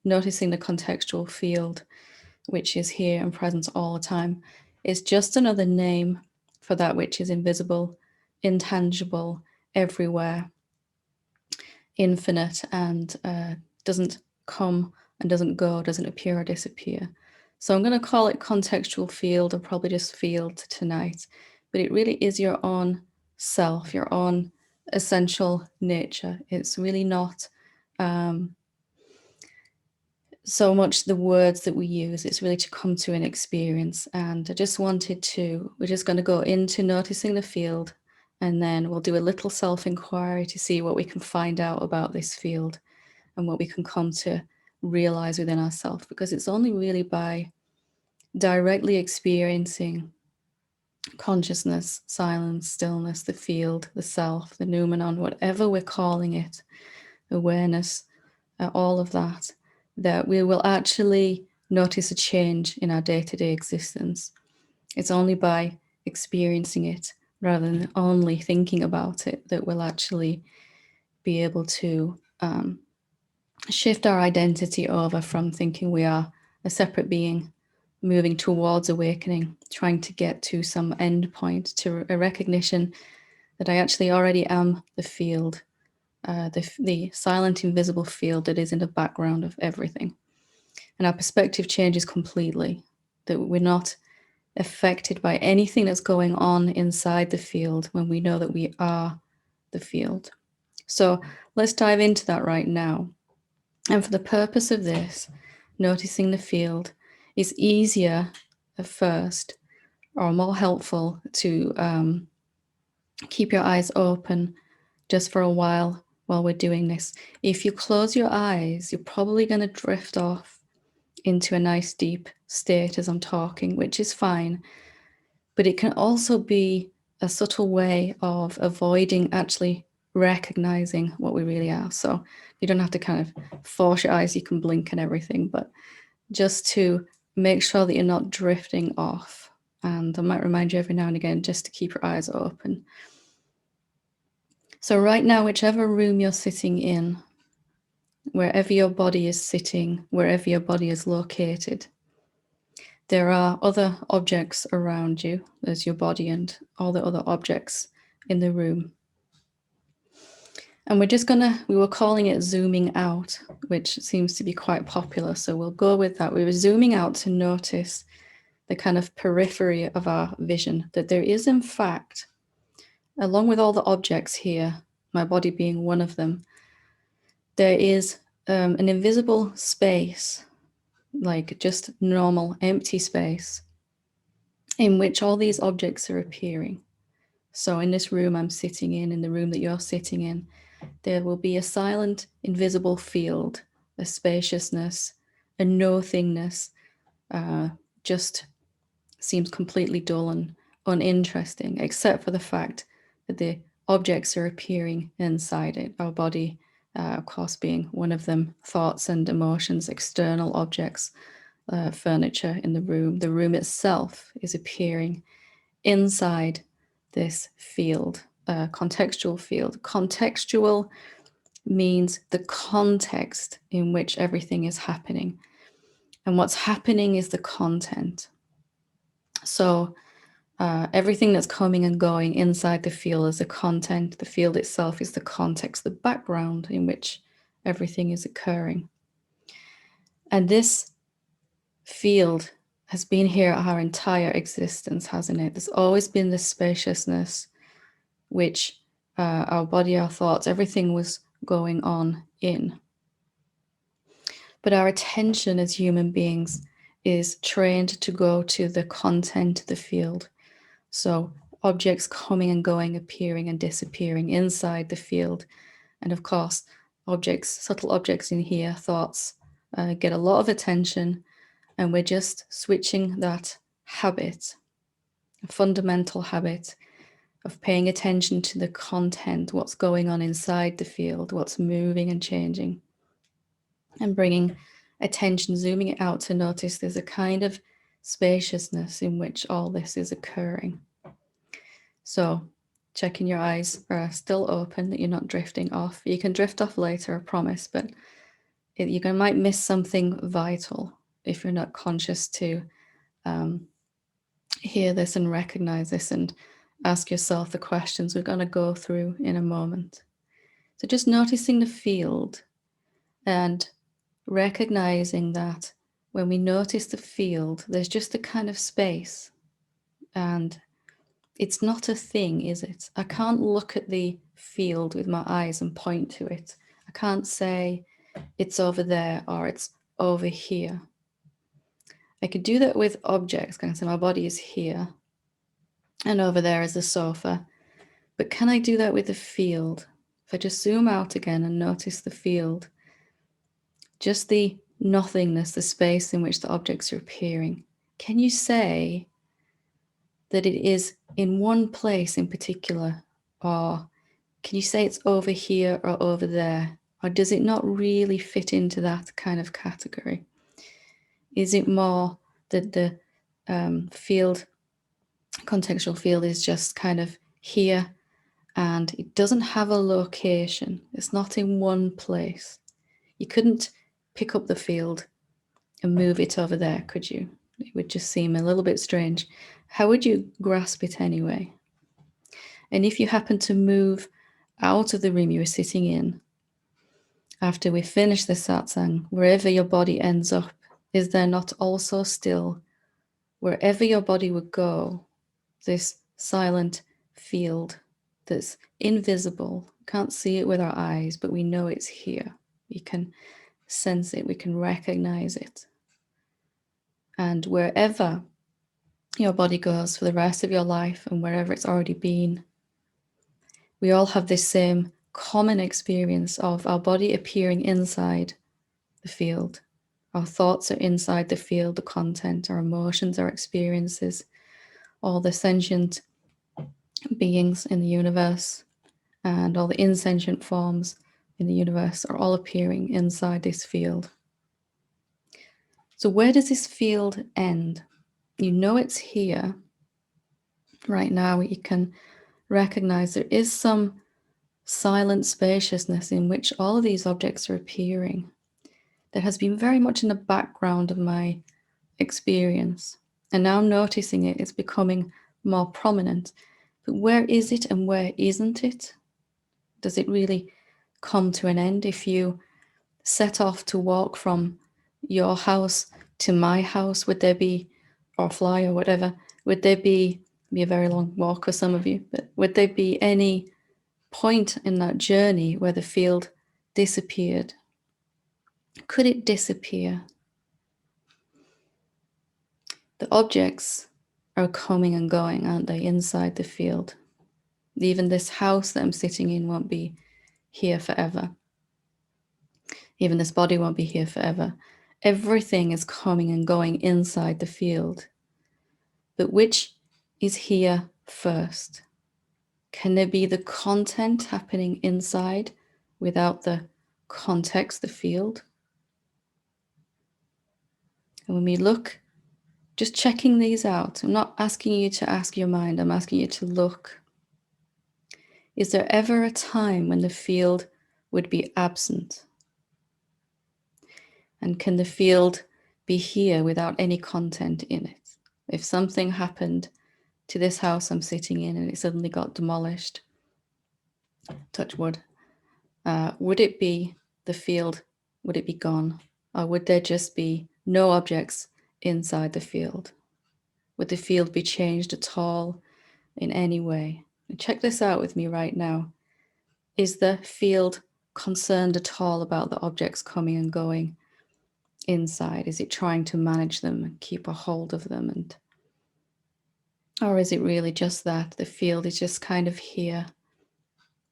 noticing the contextual field, which is here and present all the time, is just another name for that which is invisible, intangible, everywhere, infinite, and doesn't come and doesn't go, doesn't appear or disappear. So I'm going to call it contextual field, or probably just field tonight, but it really is your own self, your own essential nature. It's really not so much the words that we use, it's really to come to an experience. And I just wanted to, we're just going to go into noticing the field, and then we'll do a little self-inquiry to see what we can find out about this field and what we can come to realize within ourselves, because it's only really by directly experiencing consciousness, silence, stillness, the field, the self, the noumenon, whatever we're calling it, awareness, all of that, that we will actually notice a change in our day-to-day existence. It's only by experiencing it rather than only thinking about it that we'll actually be able to shift our identity over from thinking we are a separate being, moving towards awakening, trying to get to some end point, to a recognition that I actually already am the field, the silent, invisible field that is in the background of everything. And our perspective changes completely, that we're not affected by anything that's going on inside the field when we know that we are the field. So let's dive into that right now. And for the purpose of this, noticing the field is easier at first, or more helpful to keep your eyes open just for a while we're doing this. If you close your eyes, you're probably going to drift off into a nice deep state as I'm talking, which is fine. But it can also be a subtle way of avoiding actually recognizing what we really are. So you don't have to kind of force your eyes, you can blink and everything, but just to make sure that you're not drifting off. And I might remind you every now and again just to keep your eyes open. So right now, whichever room you're sitting in, wherever your body is sitting, wherever your body is located, there are other objects around you. There's your body and all the other objects in the room. And we were calling it zooming out, which seems to be quite popular. So we'll go with that. We were zooming out to notice the kind of periphery of our vision, that there is in fact, along with all the objects here, my body being one of them, there is an invisible space, like just normal empty space, in which all these objects are appearing. So in this room I'm sitting in the room that you're sitting in, there will be a silent, invisible field, a spaciousness, a nothingness, just seems completely dull and uninteresting, except for the fact that the objects are appearing inside it. Our body, of course, being one of them, thoughts and emotions, external objects, furniture in the room. The room itself is appearing inside this field, contextual field. Contextual means the context in which everything is happening. And what's happening is the content. So everything that's coming and going inside the field is the content. The field itself is the context, the background in which everything is occurring. And this field has been here our entire existence, hasn't it? There's always been this spaciousness, which our body, our thoughts, everything was going on in. But our attention as human beings is trained to go to the content of the field. So objects coming and going, appearing and disappearing inside the field. And of course, objects, subtle objects in here, thoughts, get a lot of attention. And we're just switching that habit, a fundamental habit of paying attention to the content, what's going on inside the field, what's moving and changing, and bringing attention, zooming it out to notice there's a kind of spaciousness in which all this is occurring. So checking your eyes are still open, that you're not drifting off. You can drift off later, I promise, but You might miss something vital if you're not conscious to hear this and recognize this and ask yourself the questions we're going to go through in a moment. So just noticing the field and recognizing that when we notice the field, there's just a kind of space, and it's not a thing, is it? I can't look at the field with my eyes and point to it. I can't say it's over there or it's over here. I could do that with objects. Can I say my body is here and over there is the sofa? But can I do that with the field? If I just zoom out again and notice the field, just the nothingness, the space in which the objects are appearing, can you say that it is in one place in particular? Or can you say it's over here or over there? Or does it not really fit into that kind of category? Is it more that the field, contextual field, is just kind of here and it doesn't have a location? It's not in one place. You couldn't pick up the field and move it over there, could you? It would just seem a little bit strange. How would you grasp it anyway? And if you happen to move out of the room you were sitting in, after we finish the satsang, wherever your body ends up, is there not also still, wherever your body would go, this silent field that's invisible? We can't see it with our eyes, but we know it's here. We can sense it, we can recognize it. And wherever your body goes for the rest of your life and wherever it's already been, we all have this same common experience of our body appearing inside the field. Our thoughts are inside the field, the content, our emotions, our experiences, all the sentient beings in the universe and all the insentient forms in the universe are all appearing inside this field. So where does this field end? You know it's here. Right now you can recognize there is some silent spaciousness in which all of these objects are appearing that has been very much in the background of my experience. And now I'm noticing it, it's becoming more prominent. But where is it and where isn't it? Does it really come to an end if you set off to walk from your house to my house? Would there be, or fly or whatever, would there be a very long walk for some of you, but would there be any point in that journey where the field disappeared? Could it disappear? The objects are coming and going, aren't they, inside the field? Even this house that I'm sitting in won't be here forever. Even this body won't be here forever. Everything is coming and going inside the field. But which is here first? Can there be the content happening inside without the context, the field? And when we look, just checking these out, I'm not asking you to ask your mind, I'm asking you to look. Is there ever a time when the field would be absent? And can the field be here without any content in it? If something happened to this house I'm sitting in and it suddenly got demolished, touch wood, would it be the field? Would it be gone? Or would there just be no objects inside the field? Would the field be changed at all in any way? And check this out with me right now. Is the field concerned at all about the objects coming and going inside? Is it trying to manage them and keep a hold of them? Or is it really just that the field is just kind of here,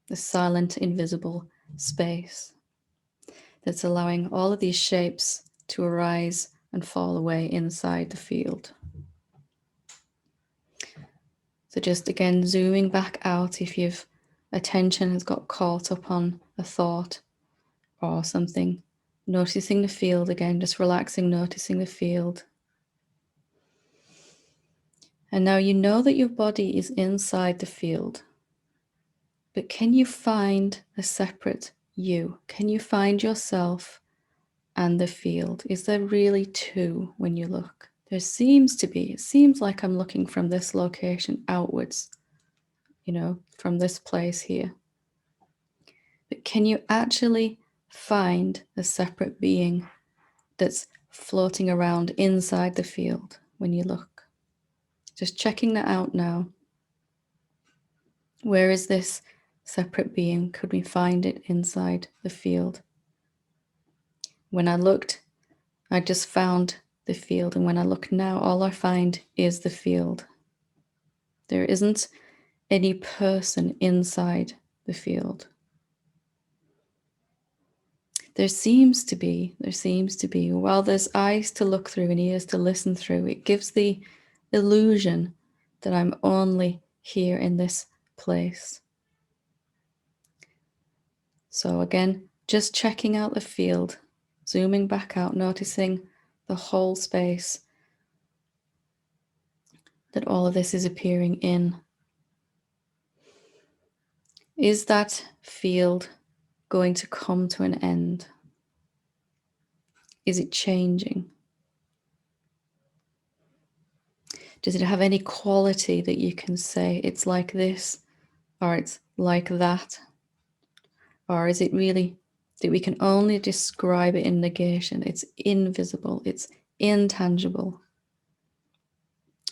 the silent, invisible space that's allowing all of these shapes to arise and fall away inside the field? So just again, zooming back out, if your attention has got caught up on a thought or something, noticing the field again, just relaxing, noticing the field. And now you know that your body is inside the field, but can you find a separate you? Can you find yourself and the field? Is there really two when you look? There seems to be. It seems like I'm looking from this location outwards, from this place here. But can you actually find a separate being that's floating around inside the field when you look? Just checking that out now. Where is this separate being? Could we find it inside the field? When I looked, I just found the field. And when I look now, all I find is the field. There isn't any person inside the field. There seems to be, while there's eyes to look through and ears to listen through, it gives the illusion that I'm only here in this place. So again, just checking out the field, zooming back out, noticing the whole space that all of this is appearing in. Is that field going to come to an end? Is it changing? Does it have any quality that you can say it's like this or it's like that? Or is it really that we can only describe it in negation? It's invisible, it's intangible,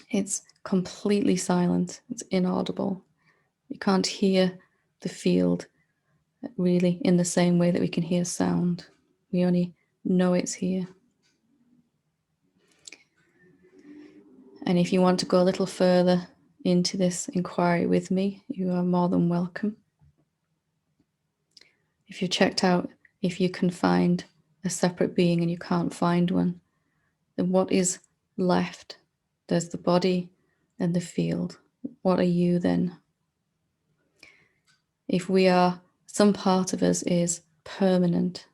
it's completely silent, it's inaudible. You can't hear the field really in the same way that we can hear sound. We only know it's here. And if you want to go a little further into this inquiry with me, you are more than welcome. If you've checked out, if you can find a separate being and you can't find one, then what is left? There's the body and the field. What are you then? If we are, some part of us is permanent,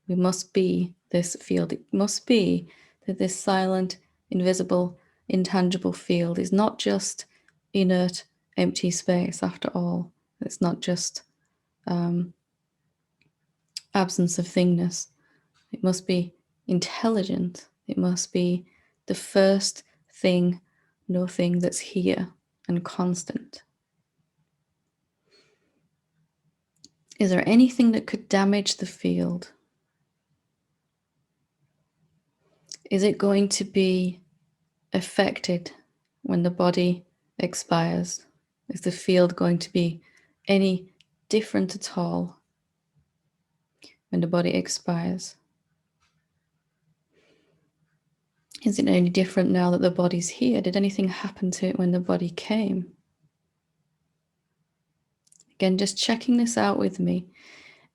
we must be this field. It must be that this silent, invisible, intangible field is not just inert, empty space after all. It's not just absence of thingness. It must be intelligent. It must be the first thing, no thing that's here and constant. Is there anything that could damage the field? Is it going to be affected when the body expires? Is the field going to be any different at all when the body expires? Is it any different now that the body's here? Did anything happen to it when the body came? Again, just checking this out with me.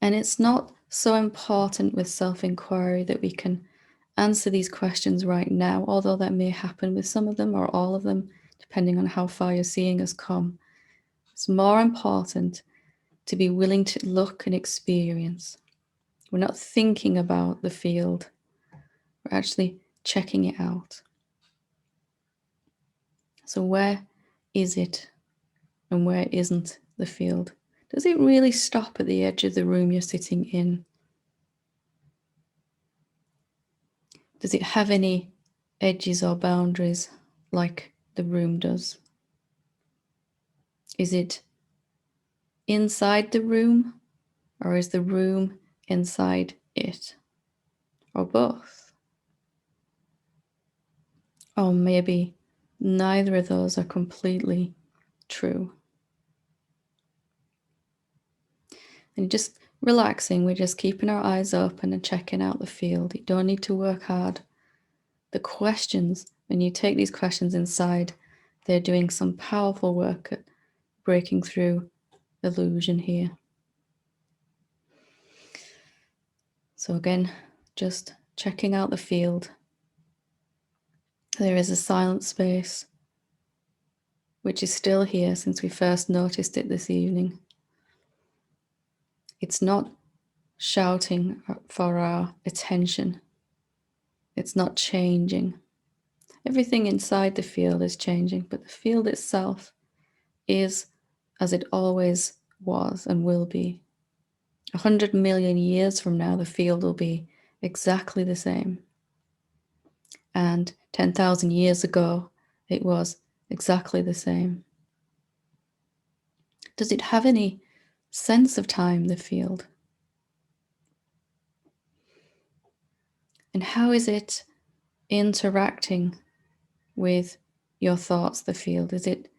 And it's not so important with self-inquiry that we can answer these questions right now, although that may happen with some of them or all of them, depending on how far you're seeing us come. It's more important to be willing to look and experience. We're not thinking about the field. We're actually checking it out. So where is it and where isn't the field? Does it really stop at the edge of the room you're sitting in? Does it have any edges or boundaries like the room does? Is it inside the room, or is the room inside it? Or both? Or maybe neither of those are completely true. And just relaxing, we're just keeping our eyes open and checking out the field. You don't need to work hard. The questions, when you take these questions inside, they're doing some powerful work at breaking through illusion here. So again, just checking out the field. There is a silent space, which is still here since we first noticed it this evening. It's not shouting for our attention. It's not changing. Everything inside the field is changing, but the field itself is as it always was and will be. 100 million years from now, the field will be exactly the same. And 10,000 years ago, it was exactly the same. Does it have any sense of time, the field? And how is it interacting with your thoughts, the field? Is it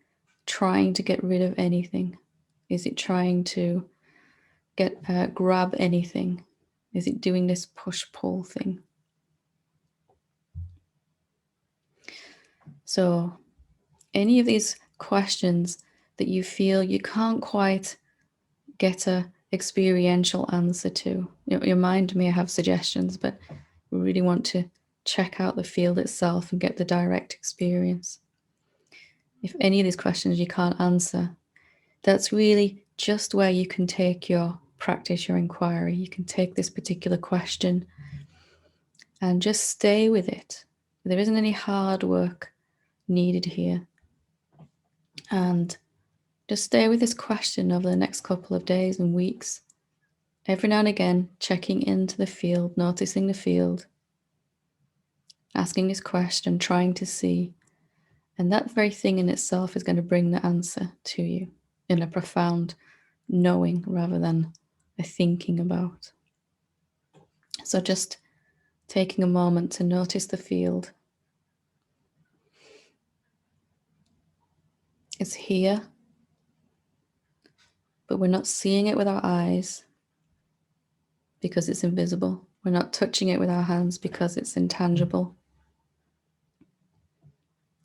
trying to get rid of anything? Is it trying to grab anything? Is it doing this push-pull thing? So any of these questions that you feel you can't quite get a experiential answer to, your mind may have suggestions, but we really want to check out the field itself and get the direct experience. If any of these questions you can't answer, that's really just where you can take your practice, your inquiry. You can take this particular question and just stay with it. There isn't any hard work needed here. And just stay with this question over the next couple of days and weeks. Every now and again, checking into the field, noticing the field, asking this question, trying to see. And that very thing in itself is going to bring the answer to you in a profound knowing rather than a thinking about. So just taking a moment to notice the field. It's here, but we're not seeing it with our eyes because it's invisible. We're not touching it with our hands because it's intangible.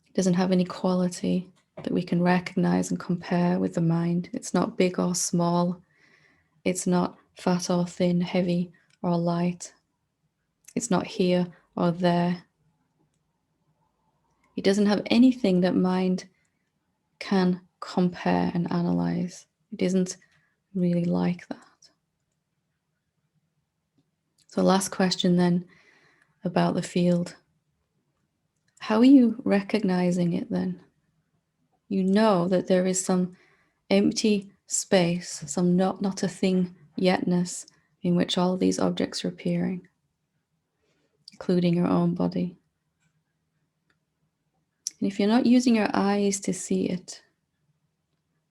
It doesn't have any quality that we can recognize and compare with the mind. It's not big or small. It's not fat or thin, heavy or light. It's not here or there. It doesn't have anything that mind can compare and analyze. It isn't really like that. So last question then about the field. How are you recognizing it then? You know that there is some empty space, some not a thing yetness in which all of these objects are appearing, including your own body. And if you're not using your eyes to see it,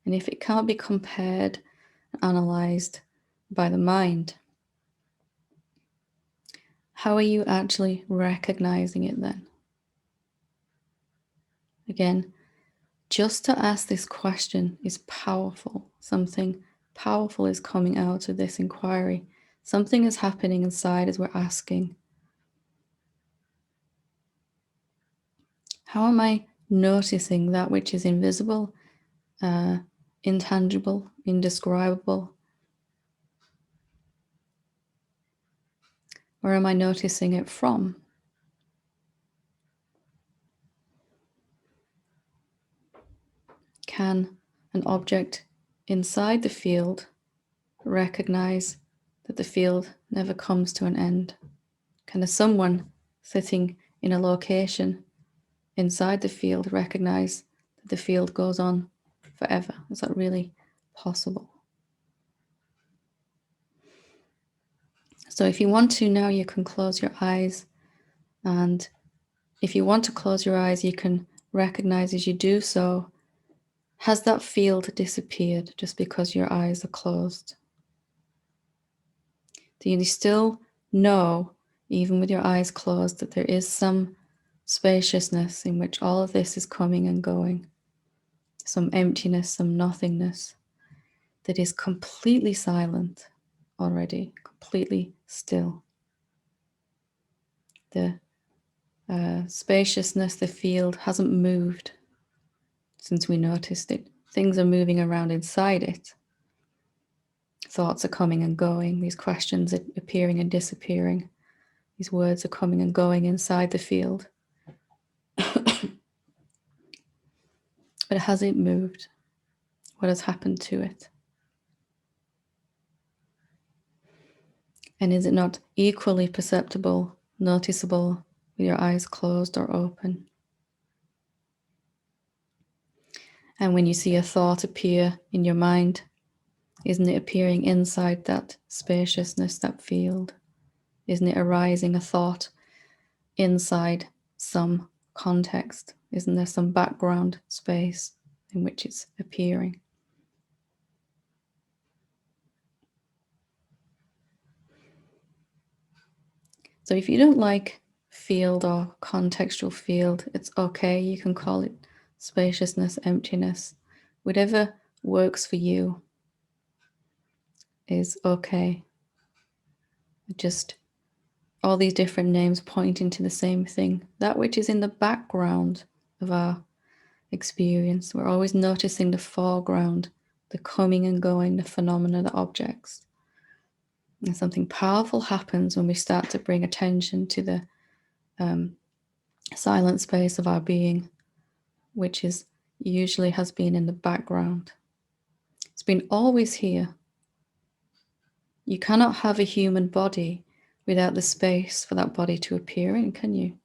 and if it can't be compared and analyzed by the mind, how are you actually recognizing it then? Again, just to ask this question is powerful. Something powerful is coming out of this inquiry. Something is happening inside as we're asking. How am I noticing that which is invisible, intangible, indescribable? Where am I noticing it from? Can an object inside the field recognize that the field never comes to an end? Can a someone sitting in a location inside the field recognize that the field goes on forever? Is that really possible? So if you want to now, you can close your eyes, and if you want to close your eyes, you can recognize as you do so, has that field disappeared just because your eyes are closed? Do you still know, even with your eyes closed, that there is some spaciousness in which all of this is coming and going? Some emptiness, some nothingness that is completely silent already, completely still. The spaciousness, the field hasn't moved since we noticed it. Things are moving around inside it. Thoughts are coming and going. These questions are appearing and disappearing. These words are coming and going inside the field. But has it moved? What has happened to it? And is it not equally perceptible, noticeable with your eyes closed or open? And when you see a thought appear in your mind, Isn't it appearing inside that spaciousness, that field? Isn't it arising a thought inside some context? Isn't there some background space in which it's appearing? So if you don't like field or contextual field, it's okay. You can call it spaciousness, emptiness, whatever works for you is okay. Just all these different names pointing to the same thing, that which is in the background of our experience. We're always noticing the foreground, the coming and going, the phenomena, the objects. And something powerful happens when we start to bring attention to the silent space of our being, which is usually has been in the background. It's been always here. You cannot have a human body without the space for that body to appear in, can you?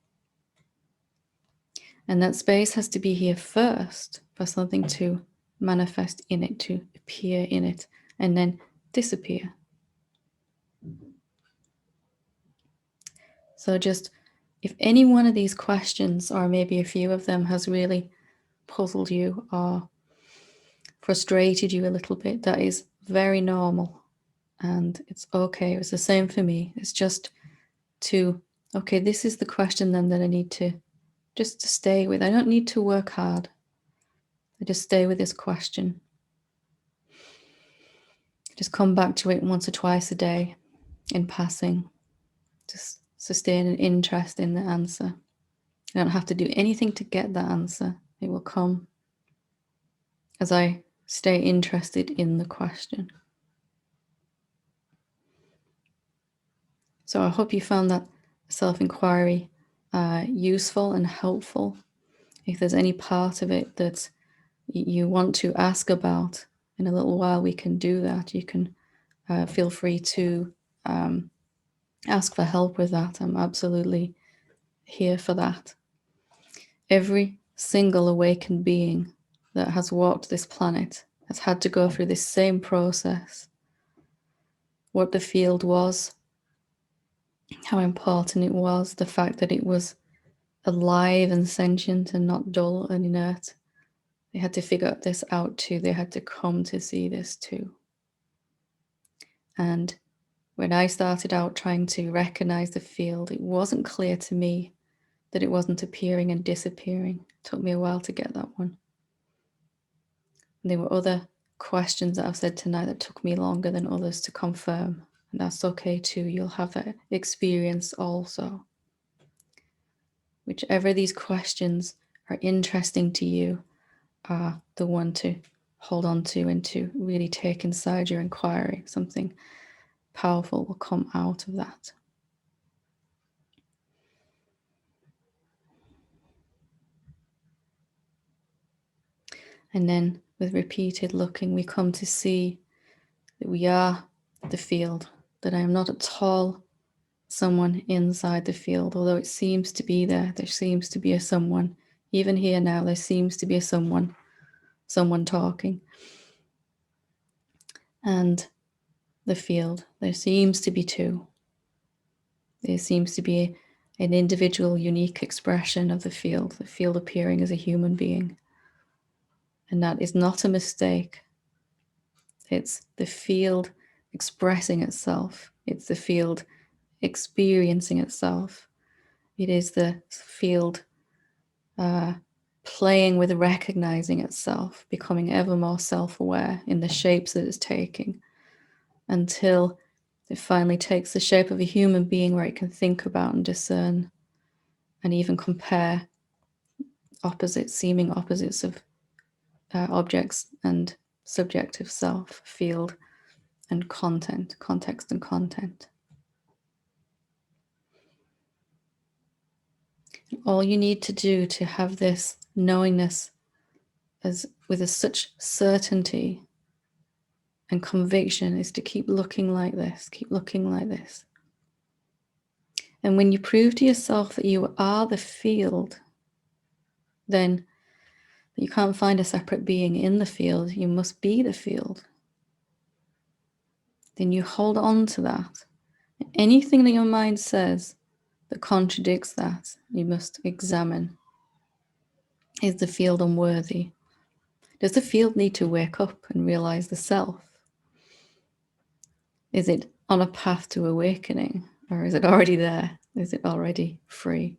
And that space has to be here first for something to manifest in it, to appear in it, and then disappear. So just if any one of these questions, or maybe a few of them, has really puzzled you or frustrated you a little bit, that is very normal. And it's okay. It was the same for me. It's just okay, this is the question then that I need to just to stay with. I don't need to work hard. I just stay with this question. Just come back to it once or twice a day in passing. Just sustain an interest in the answer. I don't have to do anything to get that answer. It will come as I stay interested in the question. So I hope you found that self-inquiry useful and helpful. If there's any part of it that you want to ask about, in a little while we can do that. You can feel free to ask for help with that. I'm absolutely here for that. Every single awakened being that has walked this planet has had to go through this same process. What the field was, how important it was, the fact that it was alive and sentient and not dull and inert. They had to figure this out too. They had to come to see this too. And when I started out trying to recognize the field, it wasn't clear to me that it wasn't appearing and disappearing. It took me a while to get that one. And there were other questions that I've said tonight that took me longer than others to confirm. And that's okay too. You'll have that experience also. Whichever these questions are interesting to you are the one to hold on to and to really take inside your inquiry. Something powerful will come out of that. And then with repeated looking, we come to see that we are the field, that I am not at all someone inside the field, although it seems to be there. There seems to be a someone. Even here now, there seems to be a someone talking. And the field, there seems to be two. There seems to be an individual, unique expression of the field appearing as a human being. And that is not a mistake. It's the field expressing itself. It's the field experiencing itself. It is the field playing with recognizing itself, becoming ever more self-aware in the shapes that it's taking, until it finally takes the shape of a human being where it can think about and discern and even compare seeming opposites of objects and subjective self, field and content, context and content. All you need to do to have this knowingness with such certainty and conviction is to keep looking like this, keep looking like this. And when you prove to yourself that you are the field, then you can't find a separate being in the field. You must be the field. then you hold on to that. Anything that your mind says that contradicts that, you must examine. Is the field unworthy? Does the field need to wake up and realize the self? Is it on a path to awakening, or is it already there? Is it already free?